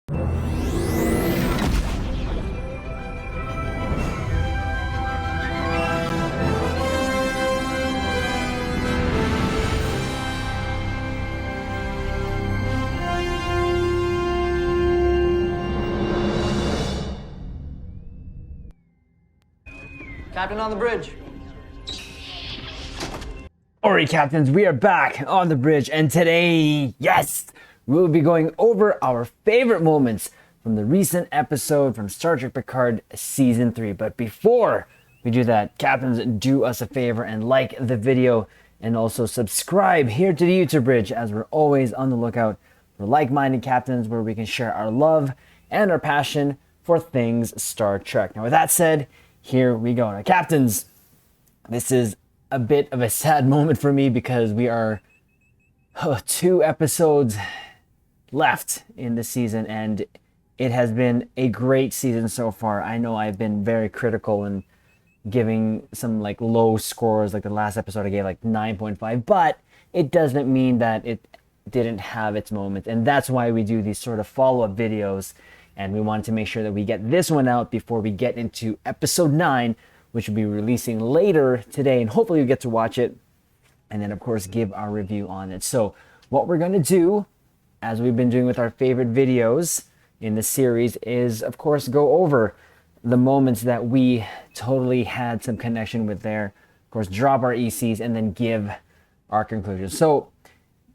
Captain on the bridge. Alright, Captains, we are back on the bridge, and today, yes, we'll be going over our favorite moments from the recent episode from Star Trek Picard Season 3. But before we do that, Captains, do us a favor and like the video and also subscribe here to the YouTube bridge, as we're always on the lookout for like-minded Captains where we can share our love and our passion for things Star Trek. Now, with that said, here we go. Now, Captains, this is a bit of a sad moment for me because we are 2 episodes left in the season, and it has been a great season so far. I know I've been very critical and giving some like low scores, like the last episode I gave like 9.5, but it doesn't mean that it didn't have its moments, and that's why we do these sort of follow-up videos. And we wanted to make sure that we get this one out before we get into episode 9, which will be releasing later today. And hopefully you get to watch it. And then, of course, give our review on it. So what we're going to do, as we've been doing with our favorite videos in the series, is, of course, go over the moments that we totally had some connection with there. Of course, drop our ECs and then give our conclusions. So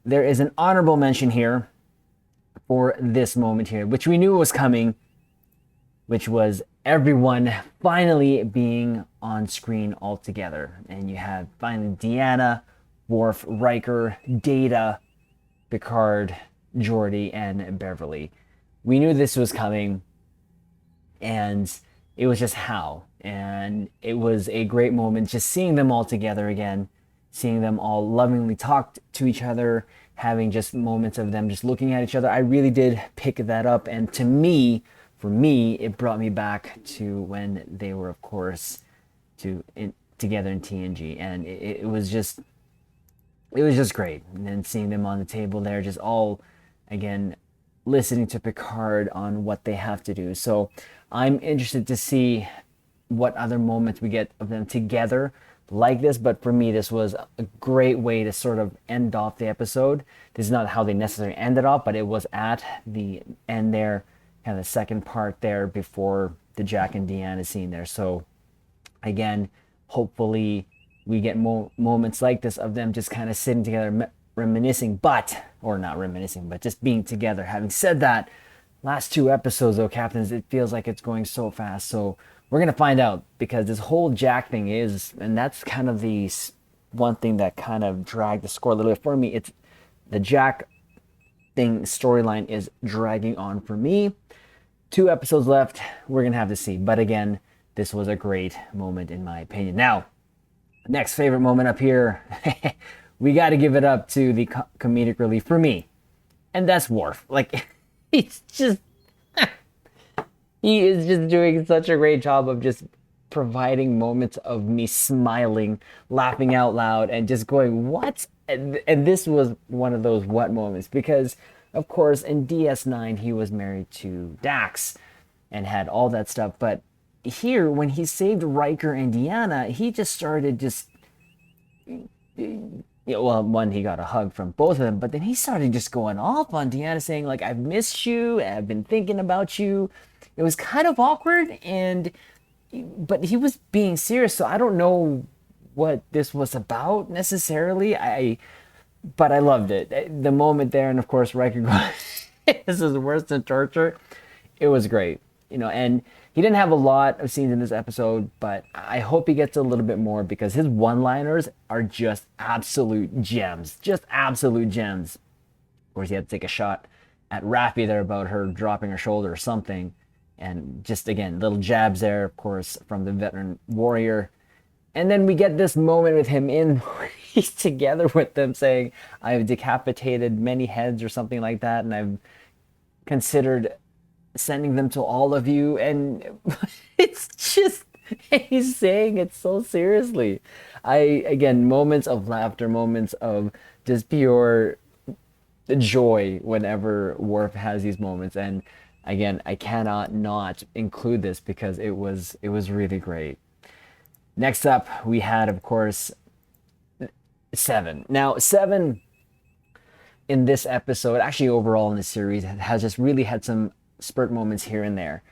there is an honorable mention here for this moment here, which we knew was coming, which was everyone finally being on screen all together. And you had finally Deanna, Worf, Riker, Data, Picard, Geordi, and Beverly. We knew this was coming, and it was just how. And it was a great moment just seeing them all together again, seeing them all lovingly talk to each other, having just moments of them just looking at each other. I really did pick that up, and to me, for me, it brought me back to when they were, of course, together in TNG, and it was just great. And then seeing them on the table there, just all, again, listening to Picard on what they have to do. So I'm interested to see what other moments we get of them together like this, but for me, this was a great way to sort of end off the episode. This is not how they necessarily ended off, but it was at the end there, kind of the second part there before the Jack and Deanna scene there. So again, hopefully we get more moments like this of them just kind of sitting together, reminiscing, or not reminiscing, but just being together. Having said that, last 2 episodes though, Captains, it feels like it's going so fast. So we're going to find out, because this whole Jack thing is, and that's kind of the one thing that kind of dragged the score a little bit for me. It's the Jack thing storyline is dragging on for me. 2 episodes left. We're going to have to see. But again, this was a great moment in my opinion. Now, next favorite moment up here, we got to give it up to the comedic relief for me. And that's Worf. Like, he's just... He is just doing such a great job of just providing moments of me smiling, laughing out loud, and just going, what? And this was one of those what moments, because, of course, in DS9, he was married to Dax and had all that stuff. But here, when he saved Riker and Deanna, he just started just... well, one, he got a hug from both of them, but then he started just going off on Deanna, saying, like, I've missed you, and I've been thinking about you. It was kind of awkward, but he was being serious, so I don't know what this was about necessarily. But I loved it. The moment there, and of course, Riker going, this is worse than torture. It was great, and he didn't have a lot of scenes in this episode, but I hope he gets a little bit more, because his one-liners are just absolute gems. Just absolute gems. Of course, he had to take a shot at Raffi there about her dropping her shoulder or something. And just, again, little jabs there, of course, from the veteran warrior. And then we get this moment with him he's together with them saying, I've decapitated many heads or something like that, and I've considered sending them to all of you. And it's just, he's saying it so seriously. Again, moments of laughter, moments of just pure joy whenever Worf has these moments. And again, I cannot not include this because it was really great. Next up, we had, of course, Seven. Now, Seven in this episode, actually overall in the series, has just really had some spurt moments here and there.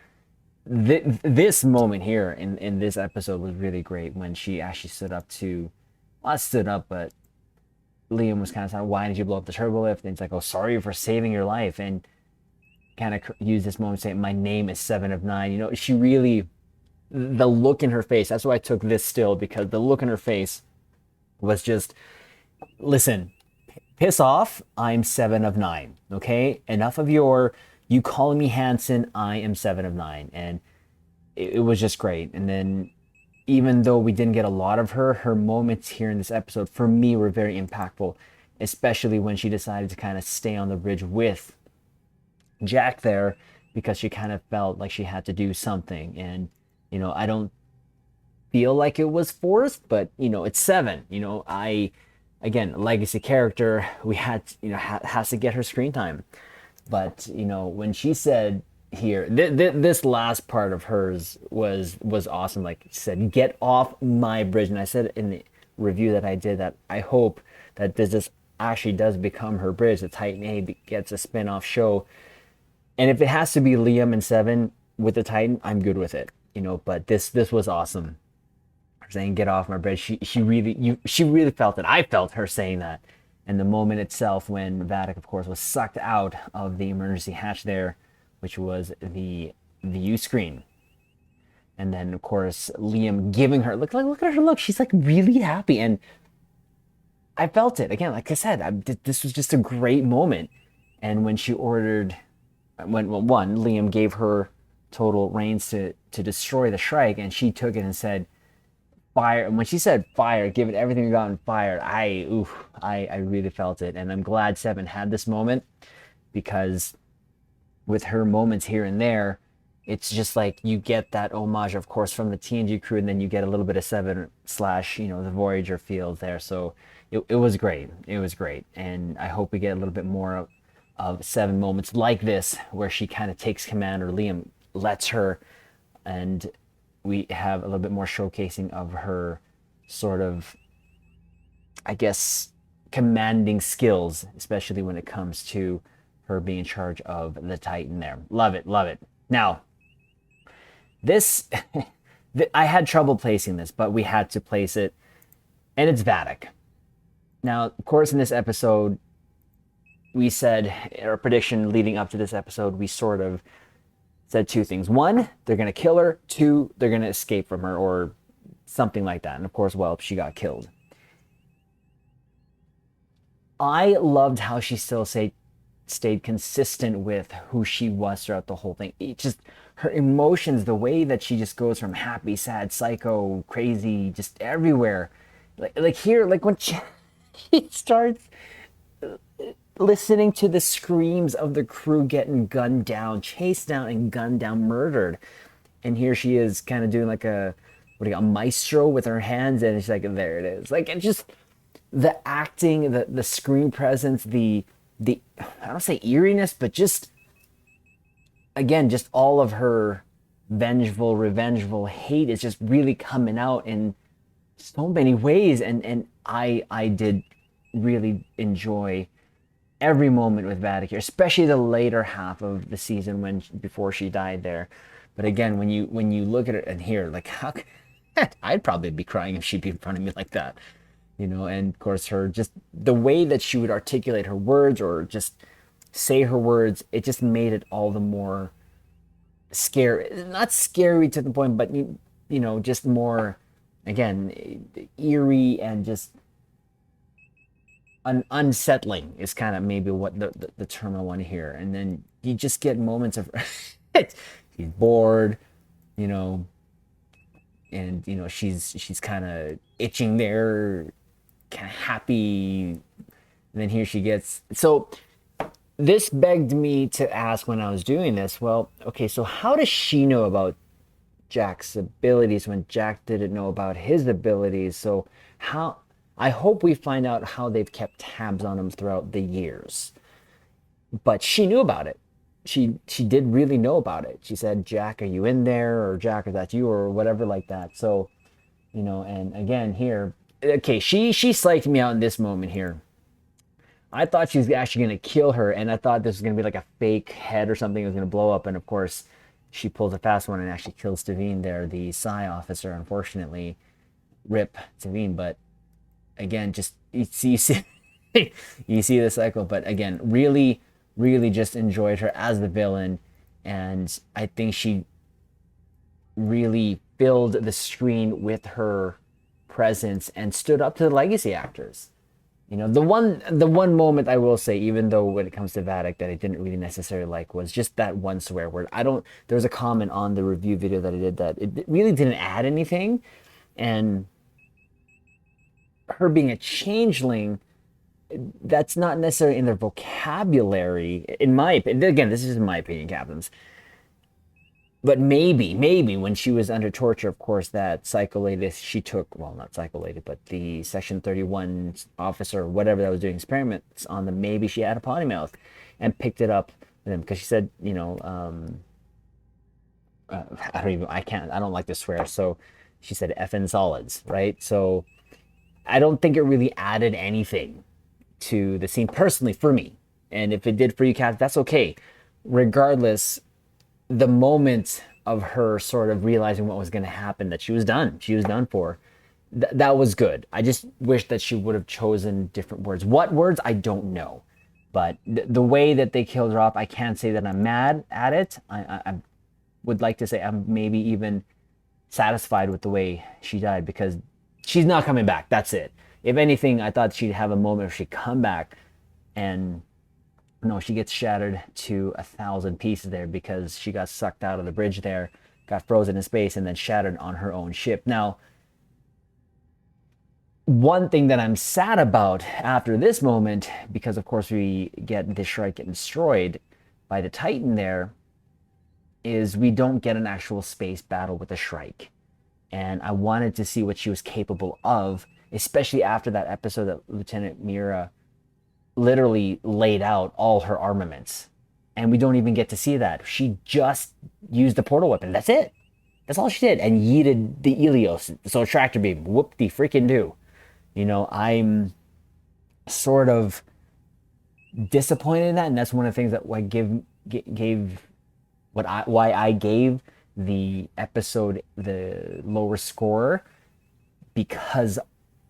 This moment here in this episode was really great when she actually stood up to, well, not stood up, but Liam was kind of saying, why did you blow up the turbo lift? And it's like, oh, sorry for saving your life. And kind of used this moment saying, my name is 7 of 9. You know, she really, the look in her face, that's why I took this still, because the look in her face was just, listen, piss off, I'm 7 of 9, okay? Enough of you calling me Hanson, I am 7 of 9. And it was just great. And then even though we didn't get a lot of her moments here in this episode, for me, were very impactful, especially when she decided to kind of stay on the bridge with Jack there, because she kind of felt like she had to do something. And, you know, I don't feel like it was forced, but, you know, it's Seven. You know, again, legacy character, we had, you know, has to get her screen time. But, you know, when she said here, this last part of hers was awesome. Like she said, get off my bridge. And I said in the review that I did that I hope that this actually does become her bridge. The Titan A gets a spin-off show. And if it has to be Liam and Seven with the Titan, I'm good with it. You know, but this was awesome. Saying get off my bridge. She really felt it. I felt her saying that. And the moment itself when Vadic, of course, was sucked out of the emergency hatch there, which was the view screen. And then, of course, Liam giving her, look at her look. She's like really happy. And I felt it. Again, like I said, this was just a great moment. And when she ordered, when Liam gave her total reins to destroy the Shrike, and she took it and said, fire. And when she said fire, give it everything you got and fire, I really felt it. And I'm glad Seven had this moment, because with her moments here and there, it's just like you get that homage, of course, from the TNG crew, and then you get a little bit of Seven / you know, the Voyager field there. So it was great. It was great. And I hope we get a little bit more of Seven moments like this, where she kind of takes command, or Liam lets her, and we have a little bit more showcasing of her sort of, I guess, commanding skills, especially when it comes to her being in charge of the Titan there. Love it, love it. Now, this, I had trouble placing this, but we had to place it, and it's Vadic. Now, of course, in this episode, we said, our prediction leading up to this episode, we sort of said two things. One, they're going to kill her. Two, they're going to escape from her, or something like that. And of course, well, she got killed. I loved how she still stayed consistent with who she was throughout the whole thing. It just, her emotions, the way that she just goes from happy, sad, psycho, crazy, just everywhere. Like here, like when she starts listening to the screams of the crew getting gunned down, chased down and gunned down, murdered. And here she is kind of doing like a maestro with her hands, and it's like, there it is. Like, it's just the acting, the screen presence, the I don't say eeriness, but just, again, just all of her vengeful, revengeful hate is just really coming out in so many ways. And I did really enjoy every moment with Vadic here, especially the later half of the season before she died there. But again, when you look at it and hear, like, how I'd probably be crying if she'd be in front of me like that, you know. And of course, her, just the way that she would articulate her words, or just say her words, it just made it all the more scary. Not scary to the point, but you know, just more, again, eerie, and just unsettling is kind of maybe what the term I want to hear. And then you just get moments of she's bored, you know, and you know, she's kind of itching there, kind of happy, and then here she gets. So this begged me to ask when I was doing this, well, okay, so how does she know about Jack's abilities when Jack didn't know about his abilities? So how, I hope we find out how they've kept tabs on him throughout the years. But she knew about it. she did really know about it. She said, Jack, are you in there? Or Jack, is that you? Or whatever like that. So, and again here, okay, she psyched me out in this moment here. I thought she was actually going to kill her, and I thought this was going to be like a fake head or something that was going to blow up, and of course, she pulls a fast one and actually kills Tavine there, the Psi officer, unfortunately. Rip Tavine, but again, just you see you see the cycle, but again, really, really just enjoyed her as the villain, and I think she really filled the screen with her presence and stood up to the legacy actors. The one moment I will say, even though when it comes to Vatic that I didn't really necessarily like, was just that one swear word. There was a comment on the review video that I did that it really didn't add anything, and her being a changeling, that's not necessarily in their vocabulary, in my opinion. Again, this is in my opinion, Captains. But maybe when she was under torture, of course, that psycholatist she took, well, not psycholated, but the Section 31 officer, whatever that was doing experiments on them, maybe she had a potty mouth and picked it up with him. Because she said, I don't like to swear. So she said effing solids, right? So I don't think it really added anything to the scene personally for me. And if it did for you, Kat, that's okay. Regardless, the moment of her sort of realizing what was going to happen, that she was done for, that was good. I just wish that she would have chosen different words. What words, I don't know. But the way that they killed her off, I can't say that I'm mad at it. I would like to say I'm maybe even satisfied with the way she died, because she's not coming back. That's it. If anything, I thought she'd have a moment where she'd come back, and no, she gets shattered to 1,000 pieces there because she got sucked out of the bridge there, got frozen in space, and then shattered on her own ship. Now, one thing that I'm sad about after this moment, because of course we get the Shrike getting destroyed by the Titan there, is we don't get an actual space battle with the Shrike. And I wanted to see what she was capable of, especially after that episode that Lieutenant Mira literally laid out all her armaments. And we don't even get to see that. She just used the portal weapon. That's it. That's all she did. And yeeted the Helios. So tractor beam. Whoop-de-freaking-do. I'm sort of disappointed in that. And that's one of the things that why I gave the episode the lower score, because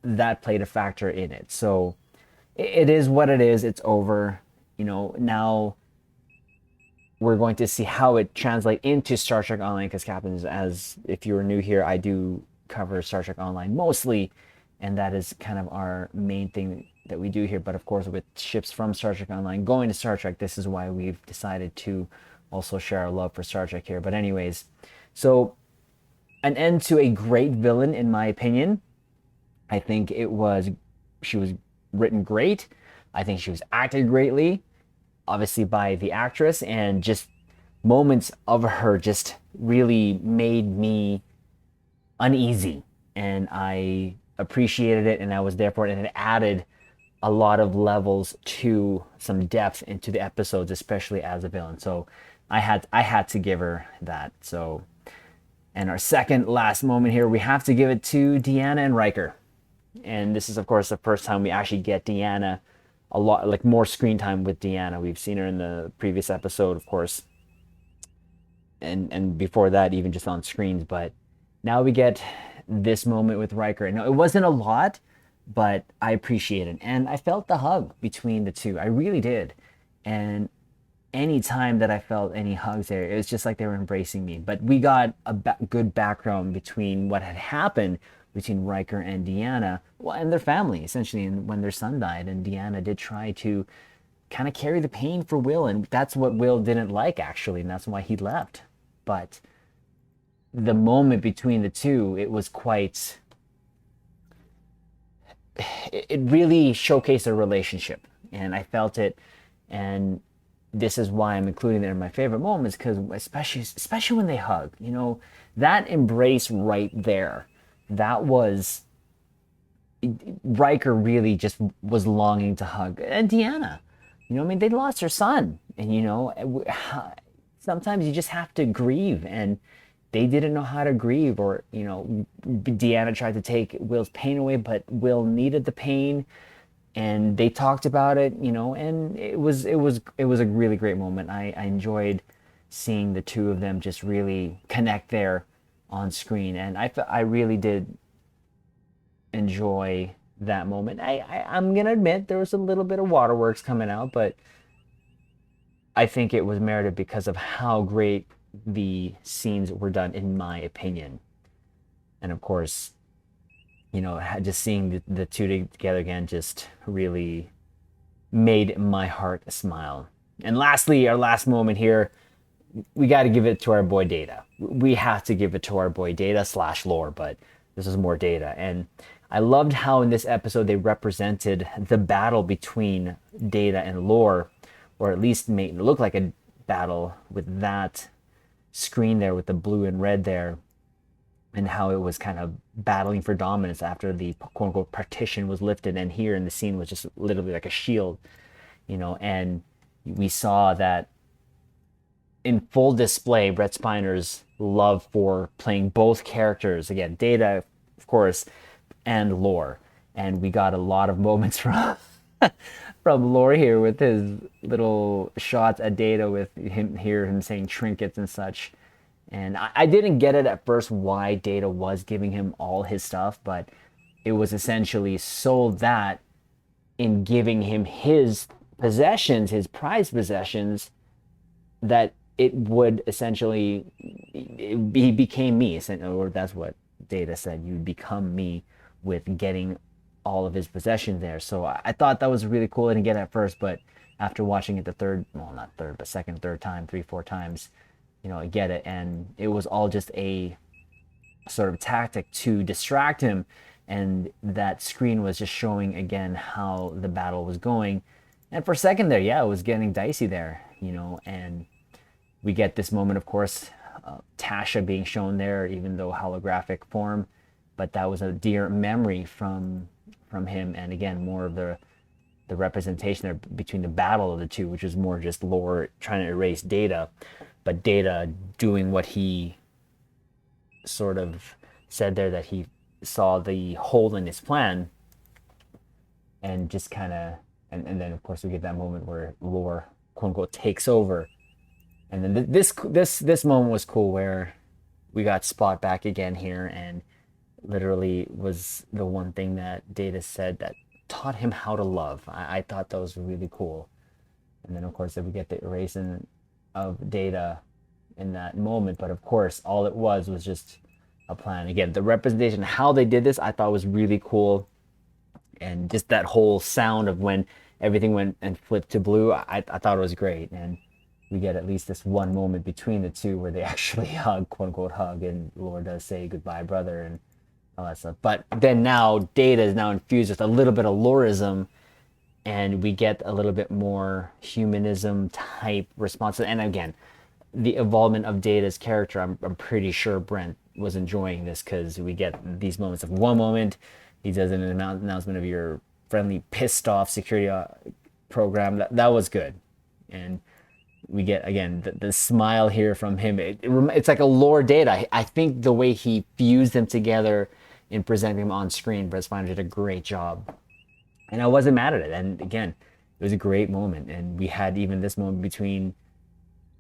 that played a factor in it. So it is what it is. It's over. Now we're going to see how it translates into Star Trek Online, because Captains, as if you were new here, I do cover Star Trek Online mostly, and that is kind of our main thing that we do here. But of course, with ships from Star Trek Online going to Star Trek, this is why we've decided to also share our love for Star Trek here. But anyways, so an end to a great villain, in my opinion. I think she was written great. I think she was acted greatly, obviously by the actress, and just moments of her just really made me uneasy, and I appreciated it, and I was there for it, and it added a lot of levels to some depth into the episodes, especially as a villain. So I had to give her that. So, and our second last moment here, we have to give it to Deanna and Riker. And this is, of course, the first time we actually get Deanna a lot, like more screen time with Deanna. We've seen her in the previous episode, of course, and before that, even just on screens. But now we get this moment with Riker. Now, it wasn't a lot, but I appreciate it. And I felt the hug between the two. I really did. And any time that I felt any hugs there, it was just like they were embracing me. But we got a good background between what had happened between Riker and Deanna, well, and their family, essentially, and when their son died. And Deanna did try to kind of carry the pain for Will, and that's what Will didn't like, actually, and that's why he left. But the moment between the two, it was quite... It really showcased a relationship, and I felt it, and this is why I'm including it in my favorite moments, because especially when they hug, that embrace right there, that was... Riker really just was longing to hug, and Deanna. You know, I mean, they lost their son, and sometimes you just have to grieve, and they didn't know how to grieve, or Deanna tried to take Will's pain away, but Will needed the pain, and they talked about it, and it was a really great moment. I enjoyed seeing the two of them just really connect there on screen, and I really did enjoy that moment. I'm gonna admit there was a little bit of waterworks coming out, but I think it was merited because of how great the scenes were done, in my opinion. And of course, just seeing the two together again just really made my heart smile. And lastly, our last moment here, we got to give it to our boy Data. We have to give it to our boy Data / Lore, but this is more Data. And I loved how in this episode they represented the battle between Data and Lore, or at least made it look like a battle with that screen there with the blue and red there, and how it was kind of battling for dominance after the quote-unquote partition was lifted, and here in the scene was just literally like a shield, and we saw that in full display Brett Spiner's love for playing both characters, again, Data, of course, and Lore. And we got a lot of moments from from Lore here with his little shots at Data, with him saying trinkets and such. And I didn't get it at first why Data was giving him all his stuff, but it was essentially so that in giving him his possessions, his prized possessions, that it would essentially, he became me, or that's what Data said, you become me with getting all of his possessions there. So I thought that was really cool. I didn't get it at first, but after watching it second, third time, 3-4 times, I get it. And it was all just a sort of tactic to distract him. And that screen was just showing again how the battle was going. And for a second there, it was getting dicey there, and we get this moment, of course, Tasha being shown there, even though holographic form, but that was a dear memory from him. And again, more of the representation there between the battle of the two, which was more just Lore trying to erase Data, but Data doing what he sort of said there, that he saw the hole in his plan, and just kind of, and then of course we get that moment where Lore quote unquote takes over. And then this moment was cool, where we got Spot back again here, and literally was the one thing that Data said that taught him how to love. I thought that was really cool. And then of course we get the erasing of Data in that moment, but of course all it was just a plan. Again, the representation, how they did this, I thought was really cool. And just that whole sound of when everything went and flipped to blue, I thought it was great. And we get at least this one moment between the two where they actually hug, quote unquote hug, and Lore does say goodbye, brother, and all that stuff. But then now Data is now infused with a little bit of Loreism, and we get a little bit more humanism type response. And again, the involvement of Data's character, I'm pretty sure Brent was enjoying this, because we get these moments of one moment he does an announcement of your friendly pissed off security program. That was good. And we get again the smile here from him. It's like a Lore Data. I think the way he fused them together in presenting them on screen, Brett Spiner did a great job, and I wasn't mad at it. And again, it was a great moment. And we had even this moment between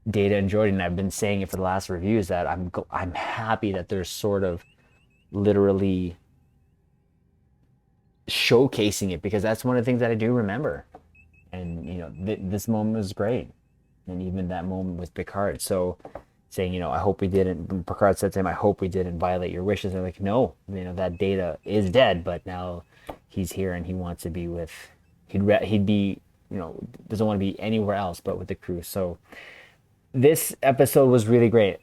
Data and Jordan. I've been saying it for the last reviews that I'm happy that they're sort of literally showcasing it, because that's one of the things that I do remember. And this moment was great. And even that moment with Picard, so saying, I hope we didn't, Picard said to him, I hope we didn't violate your wishes. They're like, no, that Data is dead, but now he's here and he wants to be with, he'd be, doesn't want to be anywhere else but with the crew. So this episode was really great.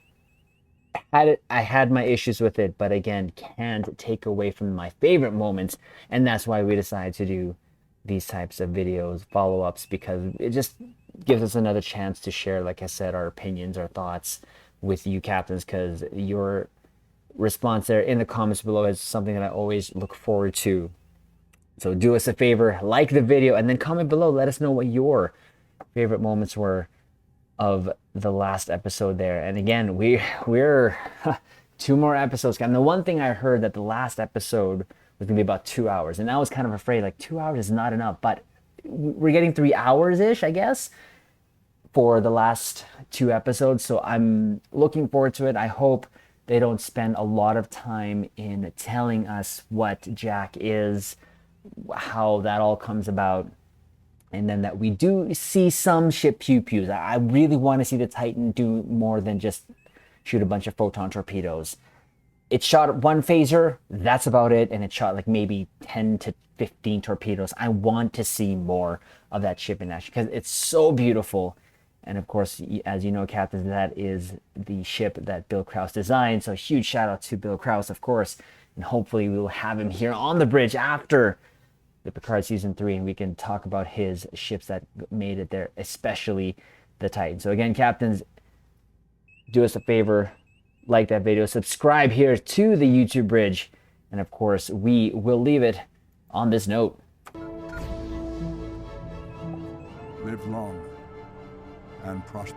I had my issues with it, but again, can't take away from my favorite moments. And that's why we decided to do these types of videos, follow-ups, because it just gives us another chance to share, like I said, our opinions, our thoughts with you captains, because your response there in the comments below is something that I always look forward to. So do us a favor, like the video, and then comment below. Let us know what your favorite moments were of the last episode there. And again, we're 2 more episodes. And the one thing I heard that the last episode was gonna be about 2 hours, and I was kind of afraid like 2 hours is not enough, but we're getting 3 hours ish, I guess, for the last 2 episodes. So I'm looking forward to it. I hope they don't spend a lot of time in telling us what Jack is, how that all comes about, and then that we do see some ship pew-pews. I really want to see the Titan do more than just shoot a bunch of photon torpedoes. It shot 1 phaser, that's about it, and it shot like maybe 10 to 15 torpedoes. I want to see more of that ship in action because it's so beautiful. And of course, as you know, Captains, that is the ship that Bill Krause designed. So huge shout out to Bill Krause, of course. And hopefully we will have him here on the bridge after the Picard Season 3, and we can talk about his ships that made it there, especially the Titan. So again, Captains, do us a favor, like that video, subscribe here to the YouTube bridge, and of course, we will leave it on this note. Live long and prosper.